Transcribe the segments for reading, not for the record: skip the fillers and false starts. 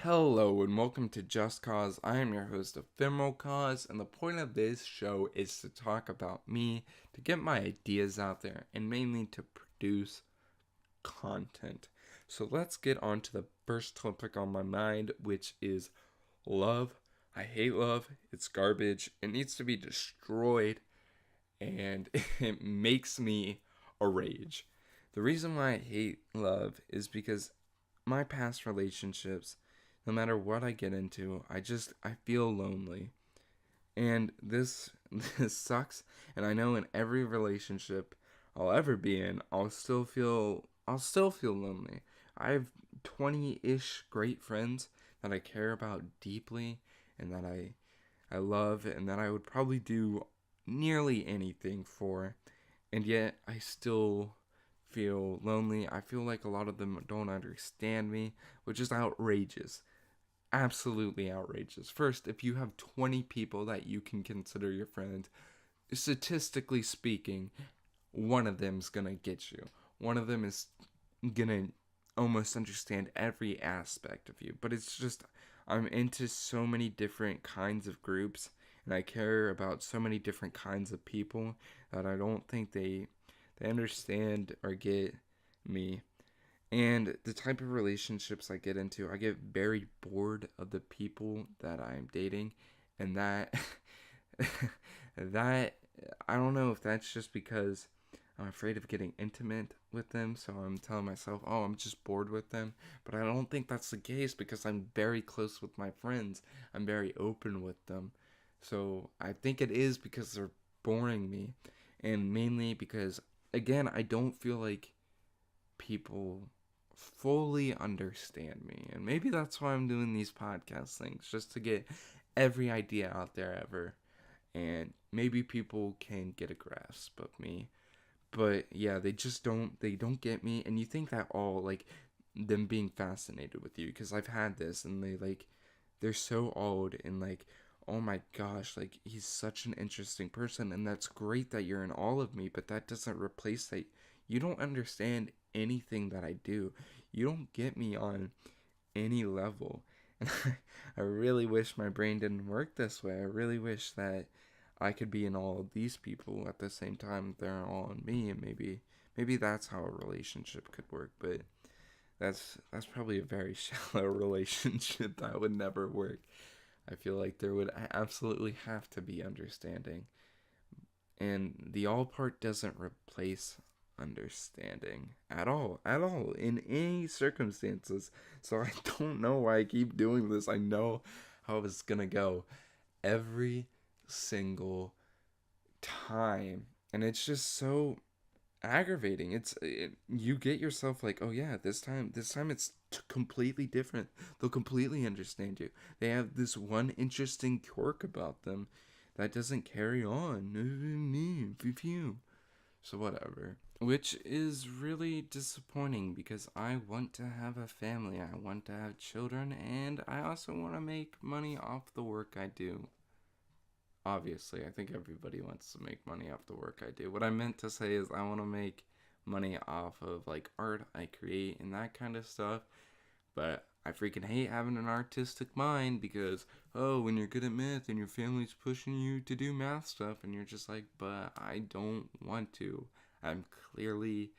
Hello and welcome to Just Koz. I am your host, Ephemeral Koz, and the point of this show is to talk about me, to get my ideas out there, and mainly to produce content. So let's get on to the first topic on my mind, which is love. I hate love. It's garbage. It needs to be destroyed, and it makes me a rage. The reason why I hate love is because my past relationships, no matter what I get into, I feel lonely. And this this sucks, and I know in every relationship I'll ever be in, I'll still feel lonely. I have 20-ish great friends that I care about deeply and that I love and that I would probably do nearly anything for. And yet I still feel lonely. I feel like a lot of them don't understand me, which is outrageous. Absolutely outrageous. First, if you have 20 people that you can consider your friends, statistically speaking, one of them's gonna get you. One of them is gonna almost understand every aspect of you. But it's just, I'm into so many different kinds of groups, and I care about so many different kinds of people that I don't think they understand or get me. And the type of relationships I get into, I get very bored of the people that I'm dating, and that that I don't know if that's just because I'm afraid of getting intimate with them, so I'm telling myself, "Oh, I'm just bored with them." But I don't think that's the case because I'm very close with my friends. I'm very open with them. So, I think it is because they're boring me, and mainly because again, I don't feel like people fully understand me. And maybe that's why I'm doing these podcast things, just to get every idea out there ever. And maybe people can get a grasp of me. But yeah, they don't get me. And you think that all like them being fascinated with you, because I've had this, and they're so old and like, oh my gosh, like he's such an interesting person, and that's great that you're in all of me, but that doesn't replace that you don't understand anything that I do. You don't get me on any level. And I really wish my brain didn't work this way. I really wish that I could be in all of these people at the same time they're all in me, and maybe that's how a relationship could work, but that's probably a very shallow relationship that would never work. I feel like there would absolutely have to be understanding. And the all part doesn't replace understanding at all, in any circumstances. So I don't know why I keep doing this. I know how it's gonna go every single time. And it's just so aggravating. You get yourself like, oh yeah, this time it's completely different. They'll completely understand you. They have this one interesting quirk about them that doesn't carry on. So whatever. Which is really disappointing because I want to have a family. I want to have children, and I also want to make money off the work I do. Obviously, I think everybody wants to make money off the work I do. What I meant to say is I want to make money off of like art I create and that kind of stuff. But I freaking hate having an artistic mind because, oh, when you're good at math and your family's pushing you to do math stuff, and you're just like, but I don't want to. I'm clearly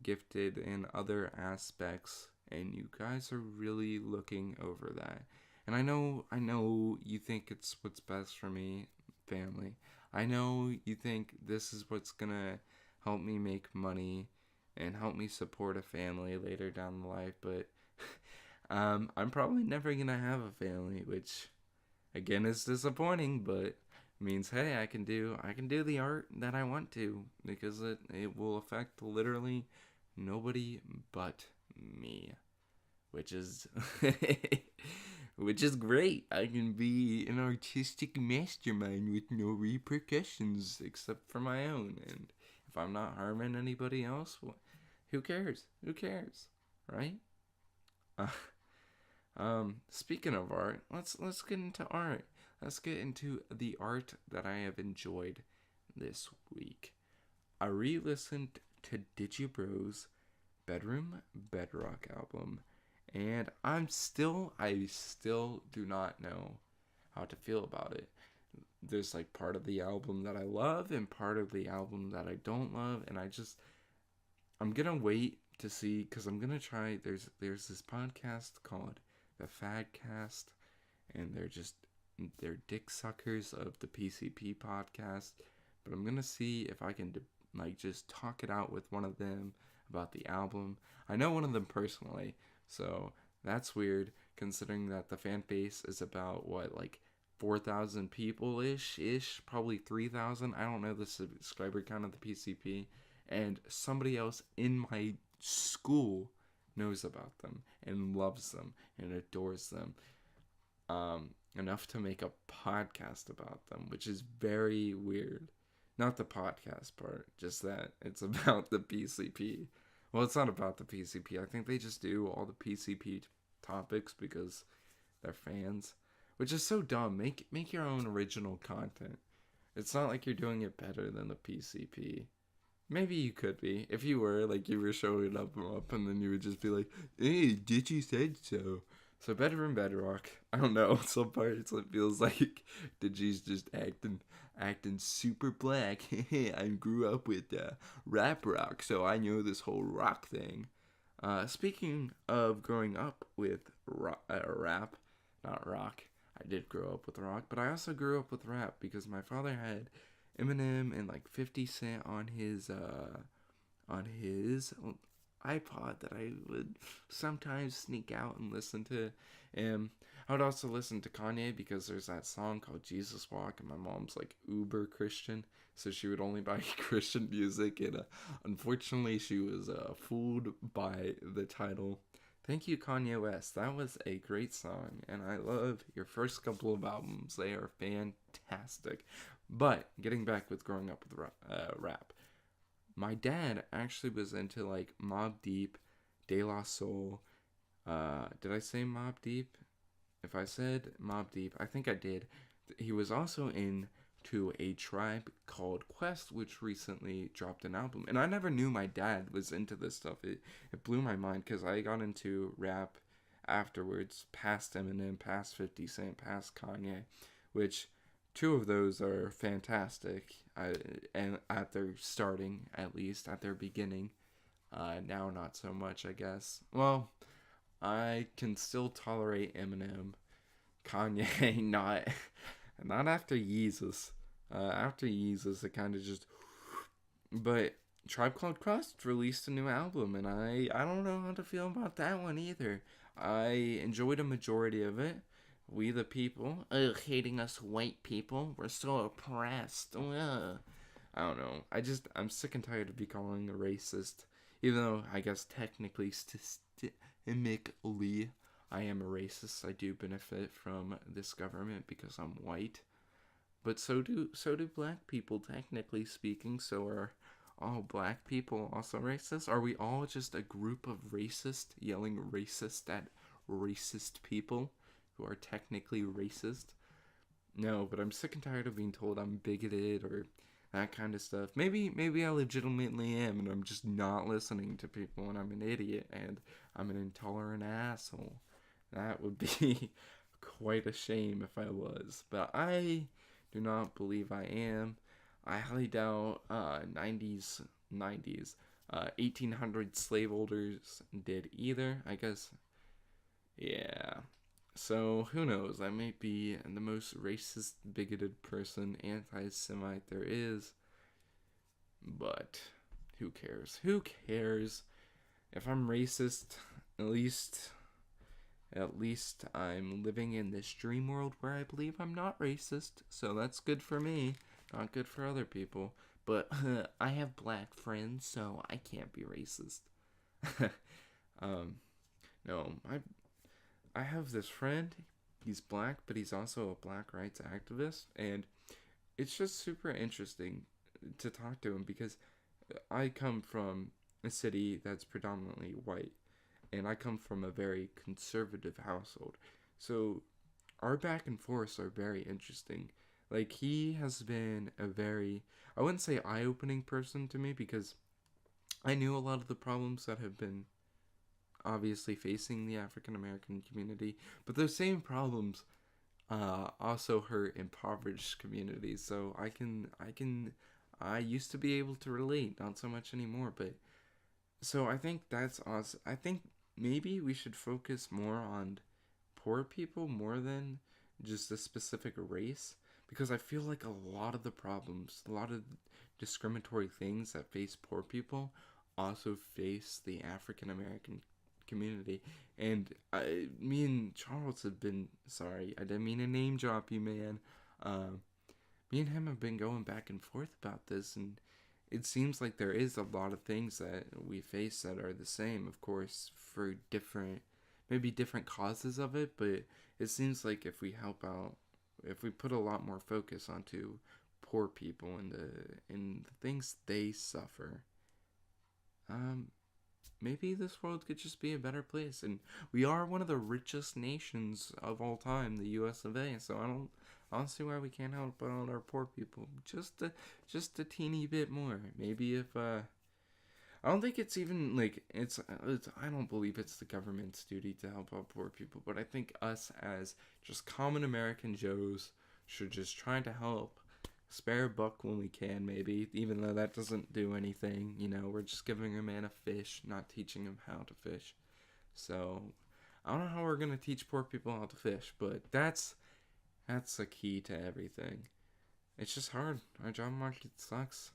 gifted in other aspects, and you guys are really looking over that. And I know you think it's what's best for me, family. I know you think this is what's gonna help me make money and help me support a family later down the life, but I'm probably never gonna have a family, which again is disappointing, but means hey, I can do the art that I want to because it will affect literally nobody but me, which is which is great. I can be an artistic mastermind with no repercussions except for my own, and if I'm not harming anybody else, well, who cares? Who cares, right? Uh, Speaking of art, let's get into art. Let's get into the art that I have enjoyed this week. I re-listened to Digibro's Bedroom Bedrock album, And I still do not know how to feel about it. There's like part of the album that I love and part of the album that I don't love, and I'm gonna wait to see because I'm gonna try. There's this podcast called the Fadcast, and they're dick suckers of the PCP podcast. But I'm gonna see if I can like just talk it out with one of them about the album. I know one of them personally, so that's weird considering that the fan base is about what, like 4,000 people ish, probably 3,000. I don't know the subscriber count of the PCP, and somebody else in my school knows about them and loves them and adores them enough to make a podcast about them, which is very weird. Not the podcast part, just that it's about the PCP. Well, it's not about the PCP. I think they just do all the PCP topics because they're fans, which is so dumb. Make your own original content. It's not like you're doing it better than the PCP. Maybe you could be. If you were, like, you were showing up, and then you would just be like, hey, Digi said so. So Bedroom Bedrock, I don't know, some parts it feels like Digi's just acting super black. I grew up with rap rock, so I know this whole rock thing. Speaking of growing up with rap, not rock, I did grow up with rock, but I also grew up with rap because my father had Eminem and like 50 Cent on his iPod that I would sometimes sneak out and listen to. And I would also listen to Kanye because there's that song called Jesus Walk, and my mom's like uber Christian, so she would only buy Christian music, and unfortunately she was fooled by the title. Thank you, Kanye West. That was a great song, and I love your first couple of albums. They are fantastic. But getting back with growing up with rap, my dad actually was into like Mobb Deep, De La Soul. Did I say Mobb Deep? If I said Mobb Deep, I think I did. He was also into a tribe called Quest, which recently dropped an album. And I never knew my dad was into this stuff. It blew my mind because I got into rap afterwards, past Eminem, past 50 Cent, past Kanye, which two of those are fantastic. And at their starting, at least, at their beginning. Now not so much, I guess. Well, I can still tolerate Eminem. Kanye, not after Yeezus. After Yeezus, it kind of just. But Tribe Called Quest released a new album, and I don't know how to feel about that one either. I enjoyed a majority of it. We the people, hating us white people, we're so oppressed. Ugh. I don't know. I'm sick and tired of becoming calling a racist. Even though I guess technically, systemically, I am a racist. I do benefit from this government because I'm white. But so do black people, technically speaking. So are all black people also racist? Are we all just a group of racist yelling racist at racist people who are technically racist? No, but I'm sick and tired of being told I'm bigoted or that kind of stuff. Maybe I legitimately am, and I'm just not listening to people, and I'm an idiot, and I'm an intolerant asshole. That would be quite a shame if I was, but I do not believe I am. I highly doubt 1800 slave owners did either. I guess, yeah. So, who knows? I might be the most racist, bigoted person, anti-Semite there is. But, who cares? Who cares? If I'm racist, at least I'm living in this dream world where I believe I'm not racist. So that's good for me, not good for other people. But, I have black friends, so I can't be racist. No, I have this friend, he's black, but he's also a black rights activist, and it's just super interesting to talk to him because I come from a city that's predominantly white, and I come from a very conservative household. So our back and forths are very interesting. Like, he has been a very, I wouldn't say eye-opening person to me because I knew a lot of the problems that have been obviously facing the African American community, but those same problems also hurt impoverished communities. So I used to be able to relate, not so much anymore. But so I think that's awesome. I think maybe we should focus more on poor people more than just a specific race, because I feel like a lot of the problems, a lot of discriminatory things that face poor people also face the African American community. And me and Charles have been, sorry, I didn't mean to name drop you, man. Me and him have been going back and forth about this, and it seems like there is a lot of things that we face that are the same, of course, for different, maybe different causes of it, but it seems like if we help out, if we put a lot more focus onto poor people and the things they suffer, um, maybe this world could just be a better place. And we are one of the richest nations of all time, the U.S. of A. So I don't see why we can't help out our poor people just a teeny bit more. Maybe if I don't think it's even like it's I don't believe it's the government's duty to help out poor people, but I think us as just common American Joes should just try to help. Spare a buck when we can, maybe, even though that doesn't do anything. We're just giving a man a fish, not teaching him how to fish. So I don't know how we're gonna teach poor people how to fish, but that's the key to everything. It's just hard. Our job market sucks,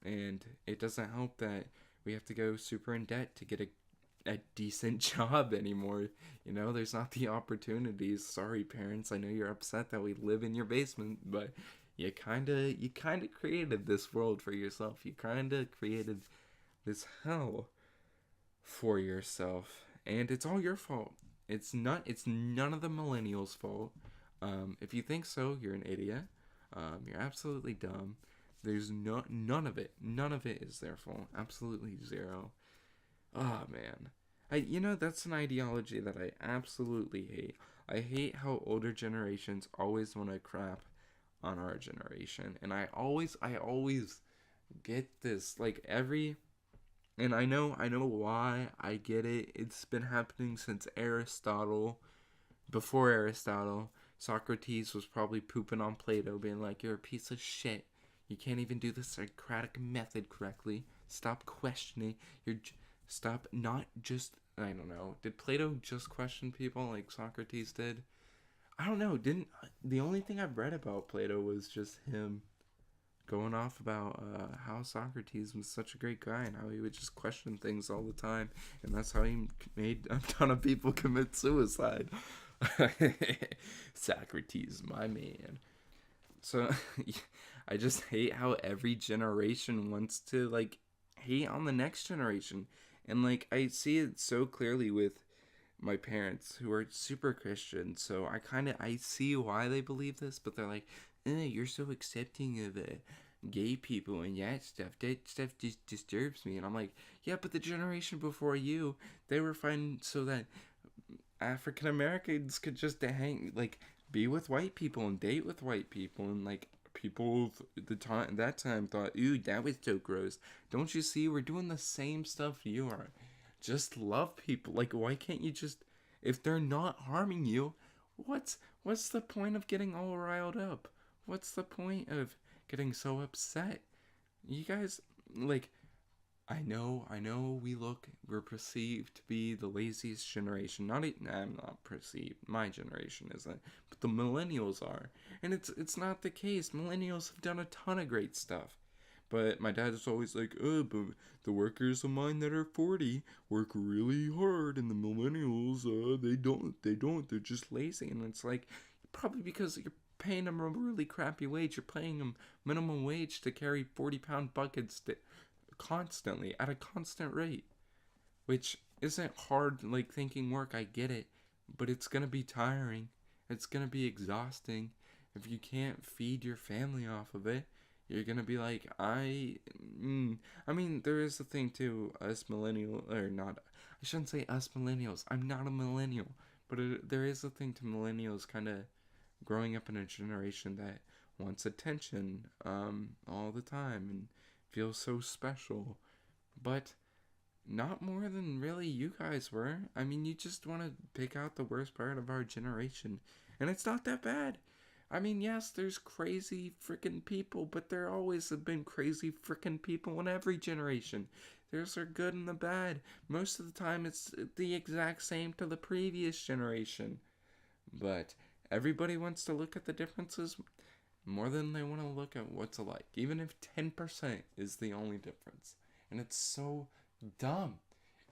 and it doesn't help that we have to go super in debt to get a decent job anymore. There's not the opportunities. Sorry, parents. I know you're upset that we live in your basement, but you kinda created this world for yourself. You kinda created this hell for yourself, and it's all your fault. It's none of the millennials' fault. If you think so, you're an idiot. You're absolutely dumb. There's none of it. None of it is their fault. Absolutely zero. Oh man. That's an ideology that I absolutely hate. I hate how older generations always want to crap on our generation. And I always get this. Like and I know why. I get it. It's been happening since Aristotle. Before Aristotle, Socrates was probably pooping on Plato, being like, "You're a piece of shit. You can't even do the Socratic method correctly. Stop questioning. Stop not just." I don't know. Did Plato just question people like Socrates did? I don't know. Didn't The only thing I've read about Plato was just him going off about how Socrates was such a great guy and how he would just question things all the time, and that's how he made a ton of people commit suicide. Socrates, my man. So I just hate how every generation wants to hate on the next generation. And I see it so clearly with my parents who are super Christian. So I see why they believe this, but they're like, you're so accepting of gay people and that stuff just disturbs me. And I'm like, yeah, but the generation before you, they were fine so that African Americans could just be with white people and date with white people, and people that time thought, ooh, that was so gross. Don't you see, we're doing the same stuff you are. Just love people. Why can't you just, if they're not harming you, what's the point of getting all riled up? What's the point of getting so upset? You guys, we're perceived to be the laziest generation. I'm not perceived. My generation isn't, but the millennials are, and it's not the case. Millennials have done a ton of great stuff, but my dad is always like, oh, but the workers of mine that are 40 work really hard, and the millennials, they're just lazy, and it's probably because you're paying them a really crappy wage. You're paying them minimum wage to carry 40-pound buckets constantly at a constant rate, which isn't hard thinking work. I get it, but it's gonna be tiring. It's gonna be exhausting. If you can't feed your family off of it, you're gonna be like, I mean, there is a thing too. Us millennial, or not, I shouldn't say us millennials. I'm not a millennial, but there is a thing to millennials kind of growing up in a generation that wants attention all the time and feels so special. But Not more than really you guys were. I mean, you just want to pick out the worst part of our generation. And it's not that bad. I mean, yes, there's crazy freaking people, but there always have been crazy freaking people in every generation. There's the good and the bad. Most of the time, it's the exact same to the previous generation. But everybody wants to look at the differences more than they want to look at what's alike, even if 10% is the only difference. And it's so dumb.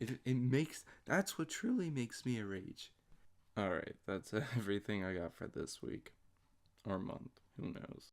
It makes, that's what truly makes me a rage. Alright, that's everything I got for this week. Or month. Who knows?